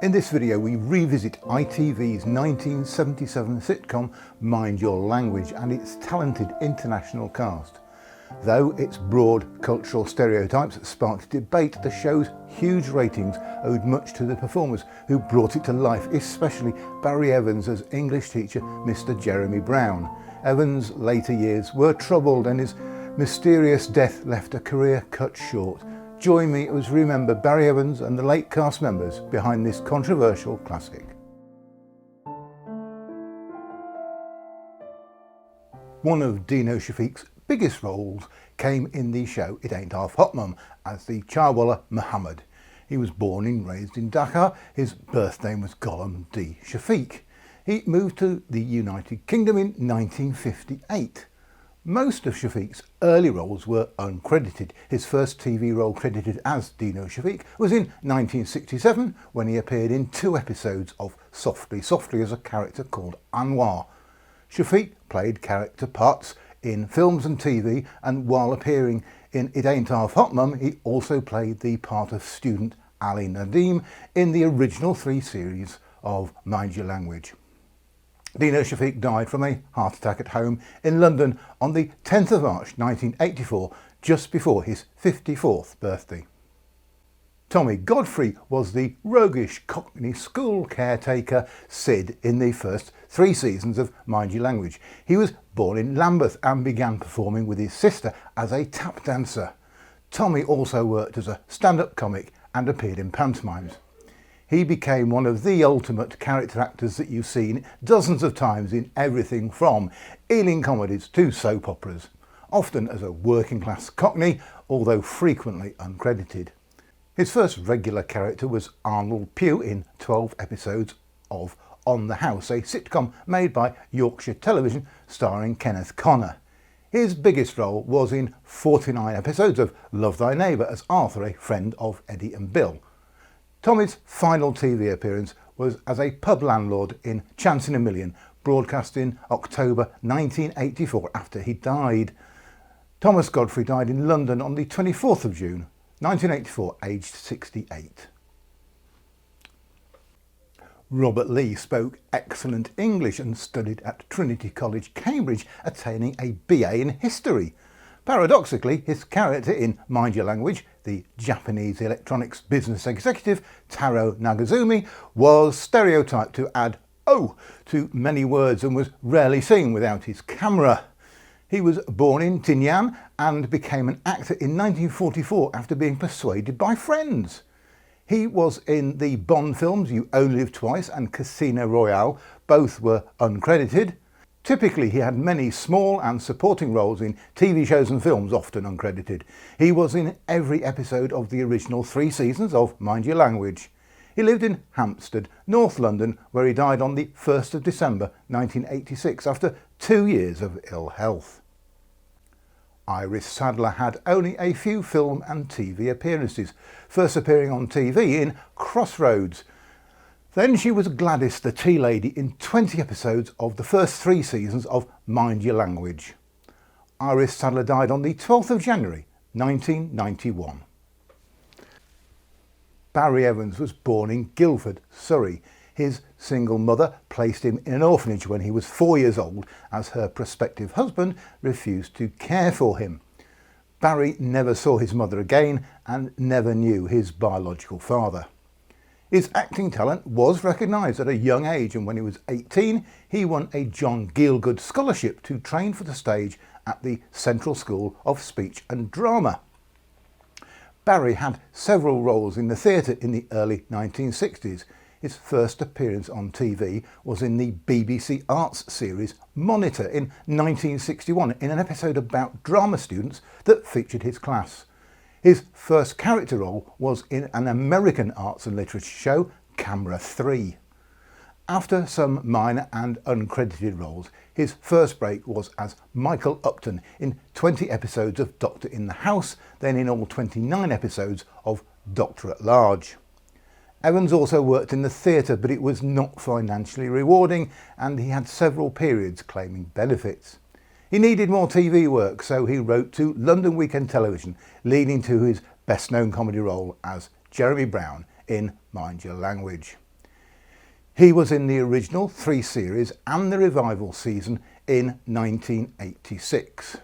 In this video we revisit ITV's 1977 sitcom Mind Your Language and its talented international cast. Though its broad cultural stereotypes sparked debate, the show's huge ratings owed much to the performers who brought it to life, especially Barry Evans as English teacher Mr. Jeremy Brown. Evans' later years were troubled and his mysterious death left a career cut short. Join me as we remember Barry Evans and the late cast members behind this controversial classic. One of Dino Shafiq's biggest roles came in the show It Ain't Half Hot Mum as the Charwalla Muhammad. He was born and raised in Dhaka. His birth name was Ghulam D. Shafiq. He moved to the United Kingdom in 1958. Most of Shafiq's early roles were uncredited. His first TV role credited as Dino Shafiq was in 1967 when he appeared in 2 episodes of Softly Softly as a character called Anwar. Shafiq played character parts in films and TV, and while appearing in It Ain't Half Hot Mum, he also played the part of student Ali Nadeem in the original 3 series of Mind Your Language. Dino Shafiq died from a heart attack at home in London on the 10th of March 1984, just before his 54th birthday. Tommy Godfrey was the roguish Cockney school caretaker Sid in the first 3 seasons of Mind Your Language. He was born in Lambeth and began performing with his sister as a tap dancer. Tommy also worked as a stand-up comic and appeared in pantomimes. He became one of the ultimate character actors that you've seen dozens of times in everything from Ealing comedies to soap operas, often as a working class Cockney, although frequently uncredited. His first regular character was Arnold Pugh in 12 episodes of On the House, a sitcom made by Yorkshire Television starring Kenneth Connor. His biggest role was in 49 episodes of Love Thy Neighbour as Arthur, a friend of Eddie and Bill. Tommy's final TV appearance was as a pub landlord in Chance in a Million, broadcast in October 1984 after he died. Thomas Godfrey died in London on the 24th of June 1984, aged 68. Robert Lee spoke excellent English and studied at Trinity College, Cambridge, attaining a BA in history. Paradoxically, his character in Mind Your Language, the Japanese electronics business executive Taro Nagazumi, was stereotyped to add "oh" to many words and was rarely seen without his camera. He was born in Tinian and became an actor in 1944 after being persuaded by friends. He was in the Bond films You Only Live Twice and Casino Royale. Both were uncredited. Typically, he had many small and supporting roles in TV shows and films, often uncredited. He was in every episode of the original 3 seasons of Mind Your Language. He lived in Hampstead, North London, where he died on the 1st of December 1986 after 2 years of ill health. Iris Sadler had only a few film and TV appearances, first appearing on TV in Crossroads. Then she was Gladys the Tea Lady in 20 episodes of the first 3 seasons of Mind Your Language. Iris Sadler died on the 12th of January 1991. Barry Evans was born in Guildford, Surrey. His single mother placed him in an orphanage when he was 4 years old as her prospective husband refused to care for him. Barry never saw his mother again and never knew his biological father. His acting talent was recognised at a young age, and when he was 18 he won a John Gielgud scholarship to train for the stage at the Central School of Speech and Drama. Barry had several roles in the theatre in the early 1960s. His first appearance on TV was in the BBC Arts series Monitor in 1961 in an episode about drama students that featured his class. His first character role was in an American arts and literature show, Camera 3. After some minor and uncredited roles, his first break was as Michael Upton in 20 episodes of Doctor in the House, then in all 29 episodes of Doctor at Large. Evans also worked in the theatre, but it was not financially rewarding and he had several periods claiming benefits. He needed more TV work, so he wrote to London Weekend Television, leading to his best known comedy role as Jeremy Brown in Mind Your Language. He was in the original 3 series and the revival season in 1986.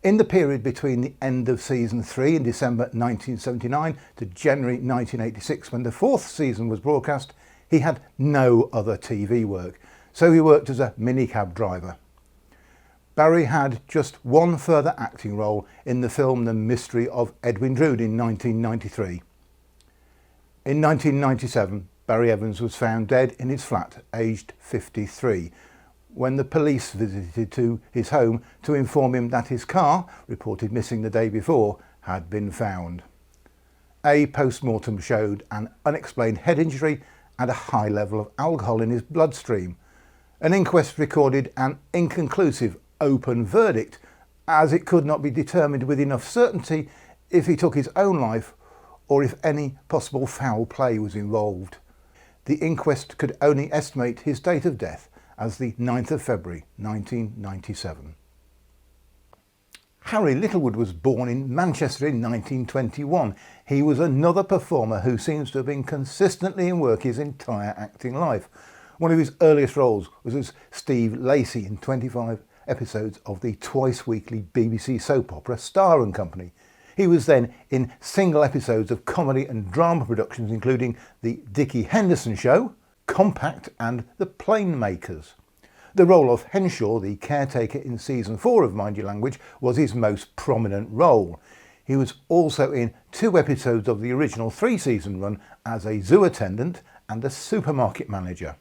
In the period between the end of season 3 in December 1979 to January 1986, when the 4th season was broadcast, he had no other TV work, so he worked as a minicab driver. Barry had just one further acting role in the film The Mystery of Edwin Drood in 1993. In 1997, Barry Evans was found dead in his flat, aged 53, when the police visited to his home to inform him that his car, reported missing the day before, had been found. A post-mortem showed an unexplained head injury and a high level of alcohol in his bloodstream. An inquest recorded an inconclusive open verdict, as it could not be determined with enough certainty if he took his own life or if any possible foul play was involved. The inquest could only estimate his date of death as the 9th of February 1997. Harry Littlewood was born in Manchester in 1921. He was another performer who seems to have been consistently in work his entire acting life. One of his earliest roles was as Steve Lacey in 25 episodes of the twice-weekly BBC soap opera Star and Company. He was then in single episodes of comedy and drama productions including The Dickie Henderson Show, Compact and The Planemakers. The role of Henshaw, the caretaker in season 4 of Mind Your Language, was his most prominent role. He was also in 2 episodes of the original 3-season run as a zoo attendant and a supermarket manager.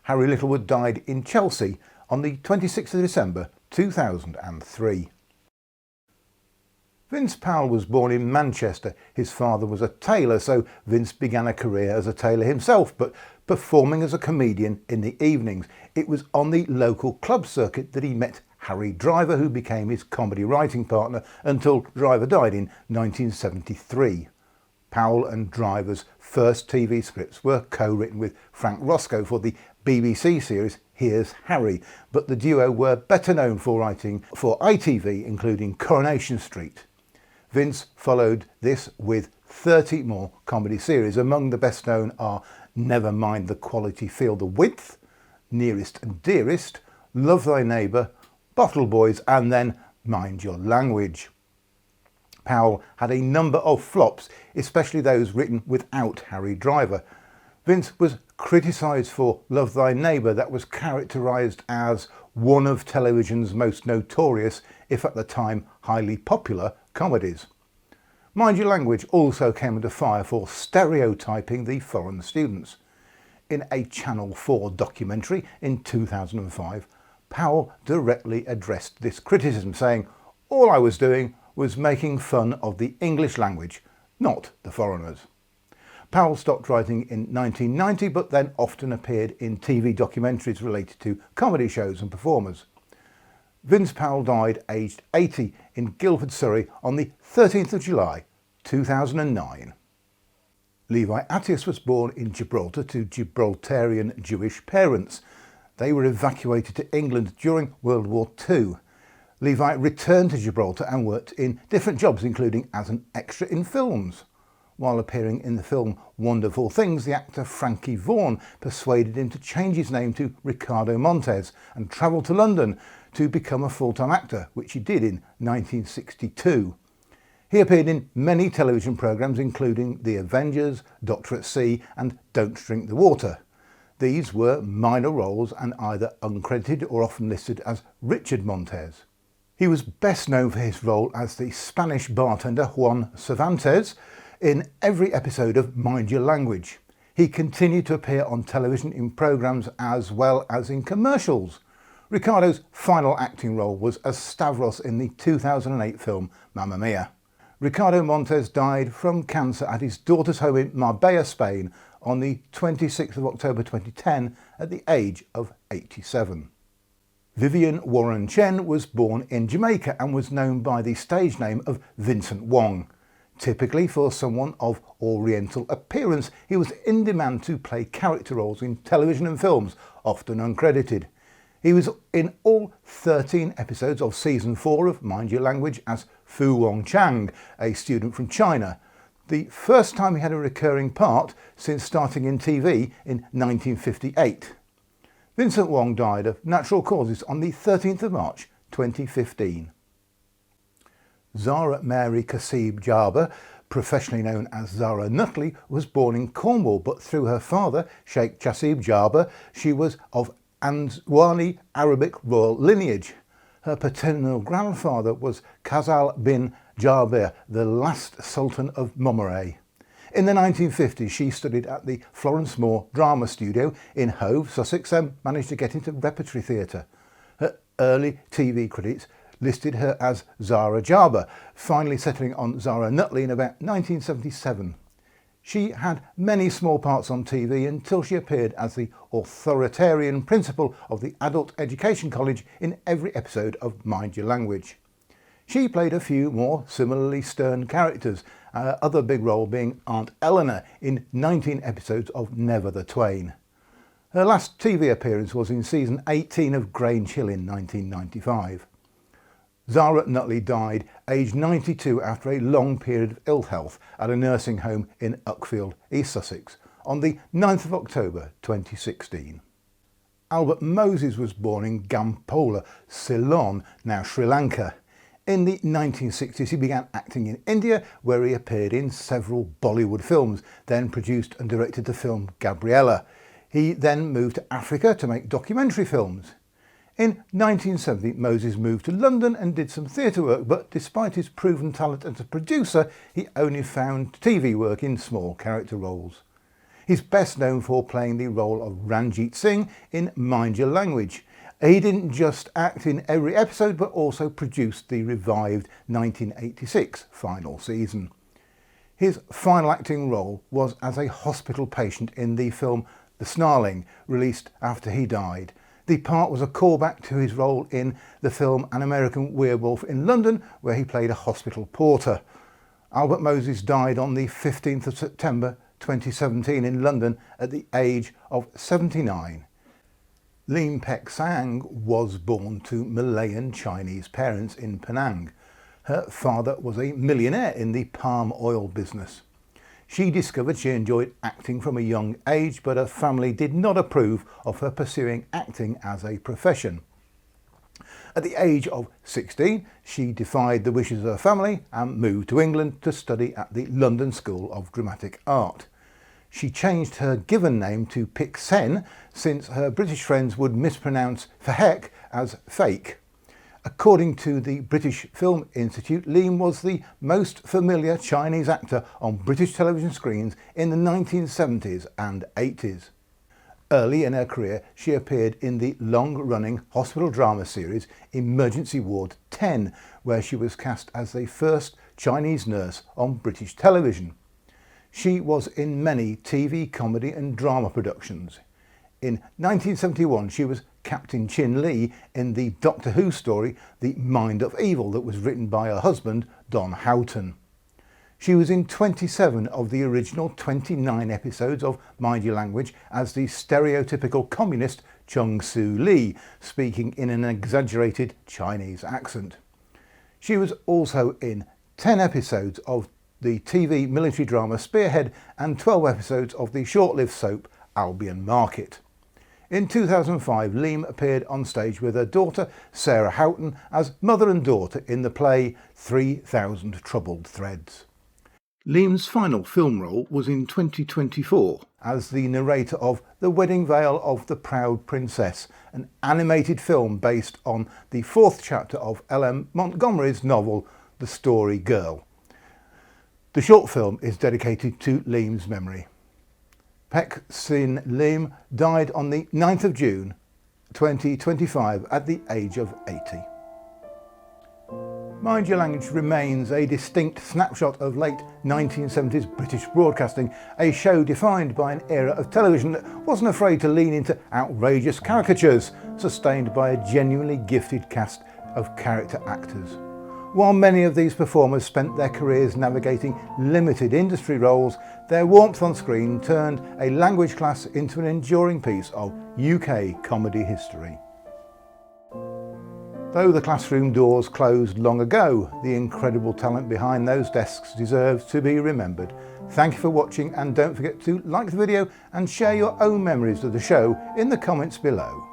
Harry Littlewood died in Chelsea on the 26th of December 2003. Vince Powell was born in Manchester. His father was a tailor, so Vince began a career as a tailor himself, but performing as a comedian in the evenings. It was on the local club circuit that he met Harry Driver, who became his comedy writing partner until Driver died in 1973. Powell and Driver's first TV scripts were co-written with Frank Roscoe for the BBC series Here's Harry, but the duo were better known for writing for ITV, including Coronation Street. Vince followed this with 30 more comedy series. Among the best known are Never Mind the Quality, Feel the Width, Nearest and Dearest, Love Thy Neighbour, Bottle Boys and then Mind Your Language. Powell had a number of flops, especially those written without Harry Driver. Vince was criticised for Love Thy Neighbour, that was characterised as one of television's most notorious, if at the time highly popular, comedies. Mind Your Language also came under fire for stereotyping the foreign students. In a Channel 4 documentary in 2005, Powell directly addressed this criticism, saying, "All I was doing was making fun of the English language, not the foreigners." Powell stopped writing in 1990, but then often appeared in TV documentaries related to comedy shows and performers. Vince Powell died aged 80 in Guildford, Surrey on the 13th of July 2009. Levi Attias was born in Gibraltar to Gibraltarian Jewish parents. They were evacuated to England during World War II. Levi returned to Gibraltar and worked in different jobs, including as an extra in films. While appearing in the film Wonderful Things, the actor Frankie Vaughan persuaded him to change his name to Ricardo Montes and travel to London to become a full-time actor, which he did in 1962. He appeared in many television programmes including The Avengers, Doctor at Sea and Don't Drink the Water. These were minor roles and either uncredited or often listed as Richard Montes. He was best known for his role as the Spanish bartender Juan Cervantes in every episode of Mind Your Language. He continued to appear on television in programmes as well as in commercials. Ricardo's final acting role was as Stavros in the 2008 film Mamma Mia. Ricardo Montes died from cancer at his daughter's home in Marbella, Spain on the 26th of October 2010 at the age of 87. Vivian Warren Chen was born in Jamaica and was known by the stage name of Vincent Wong. Typically for someone of Oriental appearance, he was in demand to play character roles in television and films, often uncredited. He was in all 13 episodes of Season 4 of Mind Your Language as Fu Wong Chang, a student from China. the first time he had a recurring part since starting in TV in 1958. Vincent Wong died of natural causes on the 13th of March 2015. Zara Mary Kasib Jarber, professionally known as Zara Nutley, was born in Cornwall, but through her father, Sheikh Jasib Jarber, she was of Answani Arabic royal lineage. Her paternal grandfather was Khazal bin Jaber, the last Sultan of Momaray. In the 1950s, she studied at the Florence Moore Drama Studio in Hove, Sussex, and managed to get into repertory theatre. Her early TV credits listed her as Zara Jarber, finally settling on Zara Nutley in about 1977. She had many small parts on TV until she appeared as the authoritarian principal of the Adult Education College in every episode of Mind Your Language. She played a few more similarly stern characters, her other big role being Aunt Eleanor in 19 episodes of Never the Twain. Her last TV appearance was in season 18 of Grange Hill in 1995. Zara Nutley died aged 92 after a long period of ill health at a nursing home in Uckfield, East Sussex, on the 9th of October 2016. Albert Moses was born in Gampola, Ceylon, now Sri Lanka. In the 1960s he began acting in India, where he appeared in several Bollywood films, then produced and directed the film Gabriella. He then moved to Africa to make documentary films. In 1970, Moses moved to London and did some theatre work, but despite his proven talent as a producer, he only found TV work in small character roles. He's best known for playing the role of Ranjit Singh in Mind Your Language. He didn't just act in every episode, but also produced the revived 1986 final season. His final acting role was as a hospital patient in the film The Snarling, released after he died. The part was a callback to his role in the film An American Werewolf in London, where he played a hospital porter. Albert Moses died on the 15th of September 2017 in London at the age of 79. Lim Pek Sang was born to Malayan Chinese parents in Penang. Her father was a millionaire in the palm oil business. She discovered she enjoyed acting from a young age, but her family did not approve of her pursuing acting as a profession. At the age of 16, she defied the wishes of her family and moved to England to study at the London School of Dramatic Art. She changed her given name to Pic Sen, since her British friends would mispronounce for heck as fake. According to the British Film Institute, Lim was the most familiar Chinese actor on British television screens in the 1970s and 80s. Early in her career, she appeared in the long-running hospital drama series Emergency Ward 10, where she was cast as the first Chinese nurse on British television. She was in many TV, comedy and drama productions. In 1971, she was Captain Chin Lee in the Doctor Who story The Mind of Evil that was written by her husband, Don Houghton. She was in 27 of the original 29 episodes of Mind Your Language as the stereotypical communist Chung Soo Lee, speaking in an exaggerated Chinese accent. She was also in 10 episodes of the TV military drama Spearhead and 12 episodes of the short-lived soap Albion Market. In 2005, Lim appeared on stage with her daughter Sarah Houghton as mother and daughter in the play 3,000 Troubled Threads. Lim's final film role was in 2024 as the narrator of The Wedding Veil of the Proud Princess, an animated film based on the fourth chapter of L.M. Montgomery's novel The Story Girl. The short film is dedicated to Lim's memory. Pek Sin Lim died on the 9th of June 2025 at the age of 80. Mind Your Language remains a distinct snapshot of late 1970s British broadcasting, a show defined by an era of television that wasn't afraid to lean into outrageous caricatures, sustained by a genuinely gifted cast of character actors. While many of these performers spent their careers navigating limited industry roles, their warmth on screen turned a language class into an enduring piece of UK comedy history. Though the classroom doors closed long ago, the incredible talent behind those desks deserves to be remembered. Thank you for watching, and don't forget to like the video and share your own memories of the show in the comments below.